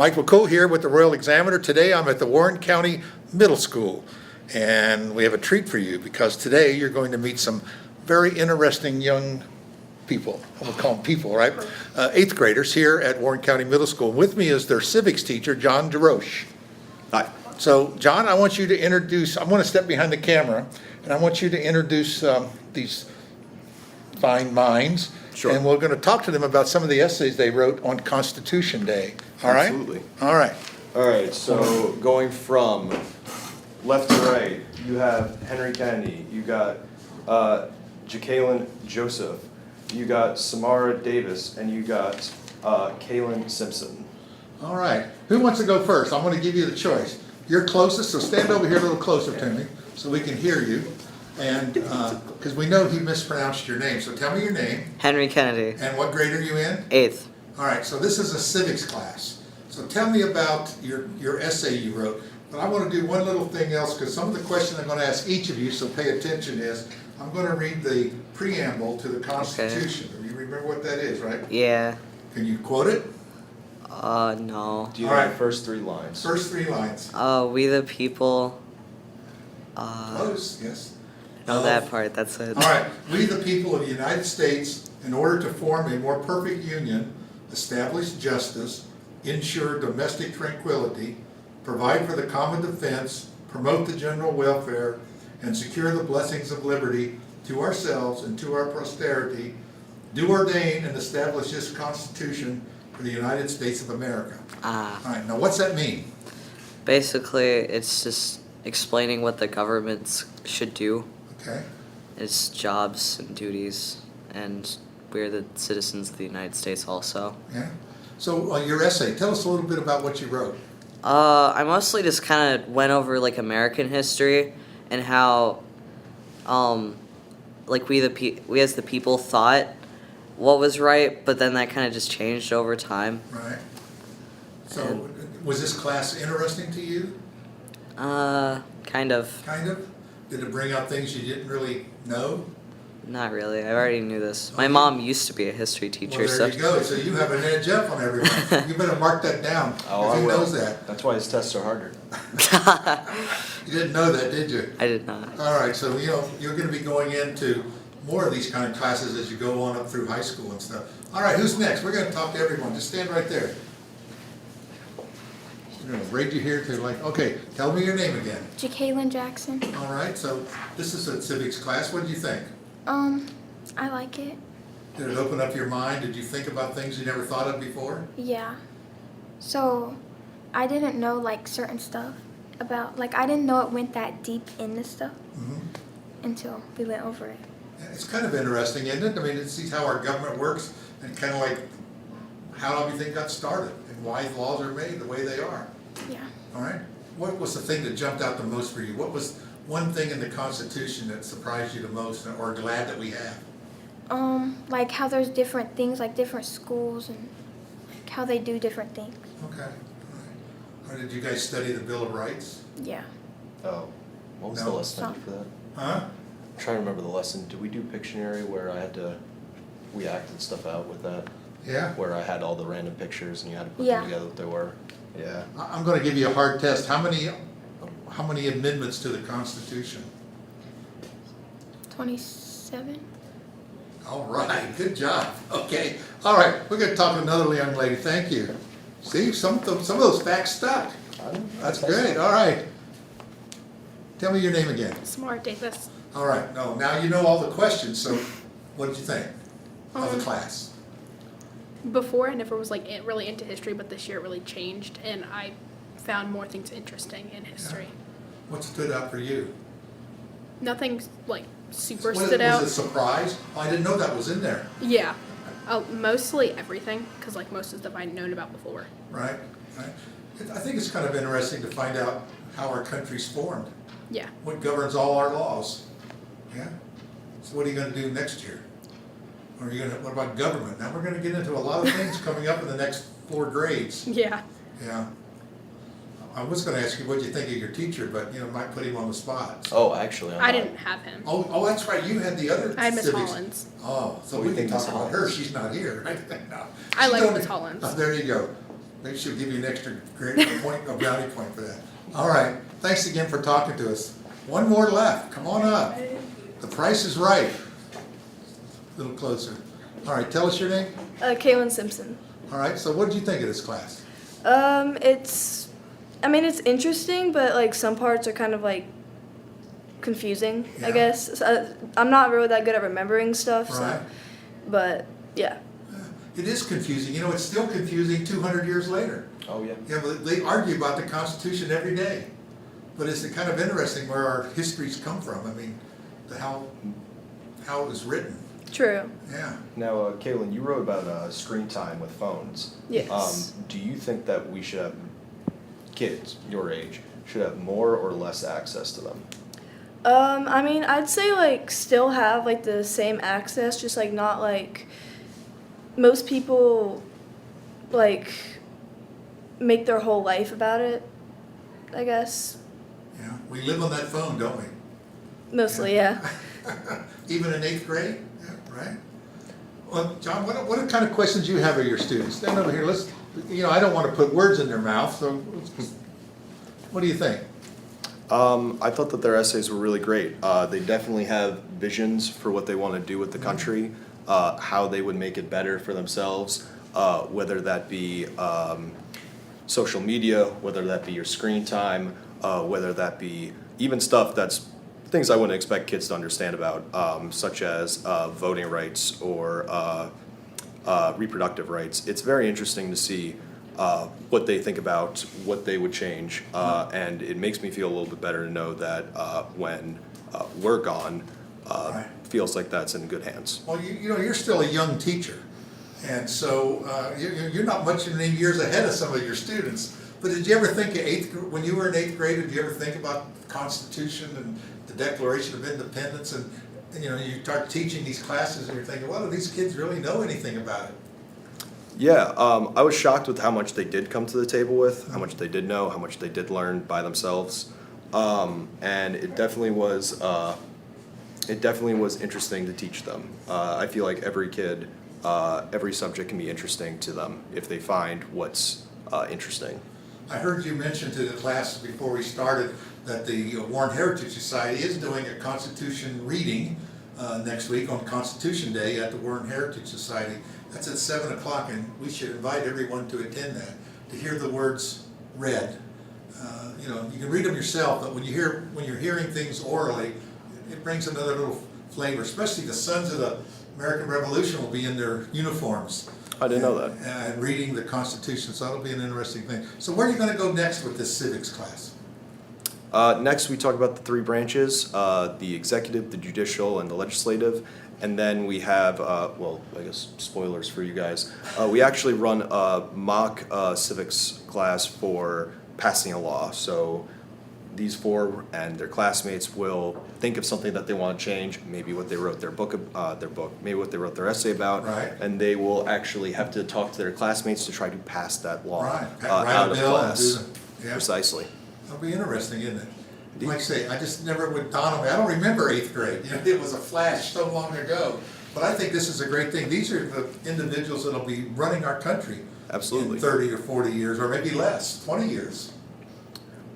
Mike McCool here with the Royal Examiner. Today I'm at the Warren County Middle School, and we have a treat for you because today you're going to meet some very interesting young people. We'll call them people, right? Eighth graders here at Warren County Middle School. With me is their civics teacher, John DeRoche. Hi. So, John, I want you to introduce, I'm going to step behind the camera, and I want you to introduce these fine minds. Sure. And we're going to talk to them about some of the essays they wrote on Constitution Day. All right? Absolutely. All right. All right, so going from left to right, you have Henry Kennedy, you got Kaylin Joseph, you got Samara Davis, and you got Kaylin Simpson. All right. Who wants to go first? I'm going to give you the choice. You're closest, so stand over here a little closer to me so we can hear you. And because we know he mispronounced your name, so tell me your name. Henry Kennedy. And what grade are you in? 8th. All right, so this is a civics class. So tell me about your essay you wrote. But I want to do one little thing else, because some of the questions I'm going to ask each of you, so pay attention, is I'm going to read the preamble to the Constitution. You remember what that is, right? Yeah. Can you quote it? No. Do you All know right. the first three lines? First three lines. We the people. Close, yes. No, that part, that's it. All right. We, the people of the United States, in order to form a more perfect union, establish justice, ensure domestic tranquility, provide for the common defense, promote the general welfare, and secure the blessings of liberty to ourselves and to our posterity, do ordain and establish this Constitution for the United States of America. All right. Now, what's that mean? Basically, it's just explaining what the governments should do. Okay. Its jobs and duties, and we're the citizens of the United States also. Yeah. So your essay, tell us a little bit about what you wrote. I mostly just kind of went over like American history and how, like we as the people thought what was right, but then that kind of just changed over time. Right. So was this class interesting to you? Kind of. Kind of? Did it bring out things you didn't really know? Not really. I already knew this. My mom used to be a history teacher. Well, there you go. So you have an edge up on everyone. You better mark that down. Oh, I who will. knows that? That's why his tests are harder. You didn't know that, did you? I did not. All right. So, you're going to be going into more of these kind of classes as you go on up through high school and stuff. All right. Who's next? We're going to talk to everyone. Just stand right there. I'm going to raise you here to okay, tell me your name again. Kaylin Jackson. All right. So this is a civics class. What did you think? I like it. Did it open up your mind? Did you think about things you never thought of before? Yeah. So, I didn't know like certain stuff about I didn't know it went that deep into stuff until we went over it. Yeah, it's kind of interesting, isn't it? I mean, it sees how our government works and kind of how everything got started and why laws are made the way they are. Yeah. All right. What was the thing that jumped out the most for you? What was one thing in the Constitution that surprised you the most, or glad that we have? Like how there's different things, like different schools and how they do different things. Okay. All right. Or did you guys study the Bill of Rights? Yeah. Oh, what was No. the lesson I did for that? Huh? I'm trying to remember the lesson. Did we do Pictionary where we acted stuff out with that? Yeah. Where I had all the random pictures and you had to put Yeah. them together what they were? Yeah. I'm going to give you a hard test. How many amendments to the Constitution? 27. All right, good job. Okay, all right, we're going to talk to another young lady. Thank you. See, some of those facts stuck. That's great. All right. Tell me your name again. Samara Davis. All right. No, now you know all the questions. So, what did you think of the class? Before, I never was really into history, but this year it really changed, and I found more things interesting in history. What stood out for you? Nothing super Was stood out. it a surprise? Oh, I didn't know that was in there. Yeah, mostly everything, because most of the stuff I'd known about before. Right. Right. I think it's kind of interesting to find out how our country's formed. Yeah. What governs all our laws? Yeah. So what are you going to do next year? Or are you going to? What about government? Now we're going to get into a lot of things coming up in the next 4 grades. Yeah. Yeah. I was going to ask you what you think of your teacher, but might put him on the spot. So. Oh, actually, I didn't have him. Oh, that's right. You had the other. I had Miss civics. Hollins. Oh, so What do we you can think talk Miss about her. Hollins? She's not here, right? No. I She's like only- Miss Hollins. Oh, there you go. Maybe she'll give you an extra grade point, a brownie point for that. All right, thanks again for talking to us. One more left, come on up. The price is right. A little closer. All right, tell us your name. Kaylin Simpson. All right, so what did you think of this class? It's interesting, but like some parts are kind of like confusing, Yeah. I guess. So, I'm not really that good at remembering stuff, Right. but yeah. It is confusing. You know, it's still confusing 200 years later. Oh, yeah. Yeah, but they argue about the Constitution every day. But it's kind of interesting where our histories come from. I mean, how it was written. True. Yeah. Now, Kaylin, you wrote about screen time with phones. Yes. Do you think that we should have, kids your age, should have more or less access to them? I'd say like still have like the same access, just like not like most people like make their whole life about it, I guess. Yeah. We live on that phone, don't we? Mostly, yeah. Even in 8th grade? Yeah, right? Well, John, what kind of questions do you have of your students? Stand over here. I don't want to put words in their mouth, so what do you think? I thought that their essays were really great. They definitely have visions for what they want to do with the country, how they would make it better for themselves, whether that be social media, whether that be your screen time, whether that be even stuff that's things I wouldn't expect kids to understand about, such as voting rights or reproductive rights. It's very interesting to see what they think about, what they would change, and it makes me feel a little bit better to know that when we're gone, Right. feels like that's in good hands. Well, you're still a young teacher, and so you're not much in any years ahead of some of your students. But did you ever think when you were in 8th grade, did you ever think about the Constitution and the Declaration of Independence? And you start teaching these classes, and you're thinking, well, do these kids really know anything about it? Yeah, I was shocked with how much they did come to the table with, how much they did know, how much they did learn by themselves, and it definitely was interesting to teach them. I feel like every kid, every subject can be interesting to them if they find what's interesting. I heard you mention to the class before we started that the Warren Heritage Society is doing a Constitution reading next week on Constitution Day at the Warren Heritage Society. That's at 7 o'clock, and we should invite everyone to attend that, to hear the words read. You can read them yourself, but when you're hearing things orally, it brings another little flavor, especially the sons of the American Revolution will be in their uniforms. I didn't know that. And reading the Constitution, so that'll be an interesting thing. So where are you going to go next with this civics class? Next, we talk about the three branches, the executive, the judicial, and the legislative. And then we have, well, I guess spoilers for you guys, we actually run a mock civics class for passing a law. So these four and their classmates will think of something that they want to change, maybe what they wrote maybe what they wrote their essay about, Right. and they will actually have to talk to their classmates to try to pass that law Right. out Write a of bill and class. yeah. Precisely. That'll be interesting, isn't it? Like I say, I just never would dawn on me. I don't remember 8th grade. It was a flash so long ago. But I think this is a great thing. These are the individuals that'll be running our country Absolutely. in 30 or 40 years, or maybe less, 20 years.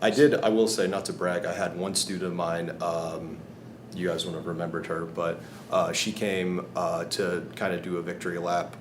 I will say, not to brag, I had one student of mine, you guys wouldn't have remembered her, but she came to kind of do a victory lap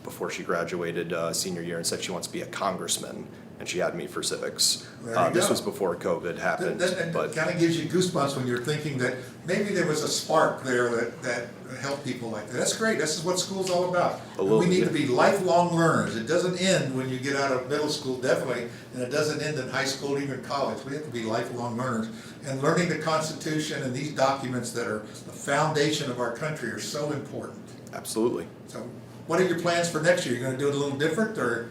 before she graduated senior year and said she wants to be a congressman, and she had me for civics. There you This go. was before COVID happened, That but kind of gives you goosebumps when you're thinking that maybe there was a spark there that helped people like that. That's great. This is what school's all about. We need to be lifelong learners. It doesn't end when you get out of middle school, definitely, and it doesn't end in high school, even college. We have to be lifelong learners. And learning the Constitution and these documents that are the foundation of our country are so important. absolutely. So what are your plans for next year? You're going to do it a little different, or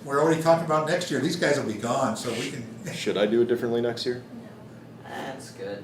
we're already talking about next year? These guys will be gone, so we can... Should I do it differently next year? That's good.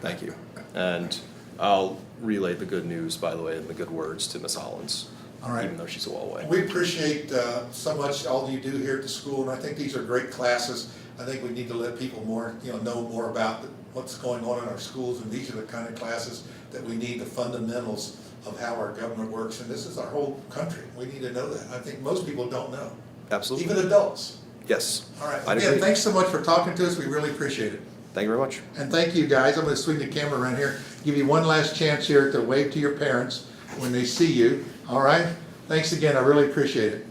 Thank you. And I'll relay the good news, by the way, and the good words to Miss Hollins, All right. even though she's a while away. We appreciate so much all you do here at the school, and I think these are great classes. I think we need to let people know more about what's going on in our schools, and these are the kind of classes that we need, the fundamentals of how our government works, and this is our whole country. We need to know that. I think most people don't know. Absolutely. even adults. Yes. All right. I'd Again, agree. thanks so much for talking to us. We really appreciate it. Thank you very much. And thank you, guys. I'm going to swing the camera around here. Give you one last chance here to wave to your parents when they see you. All right? Thanks again. I really appreciate it.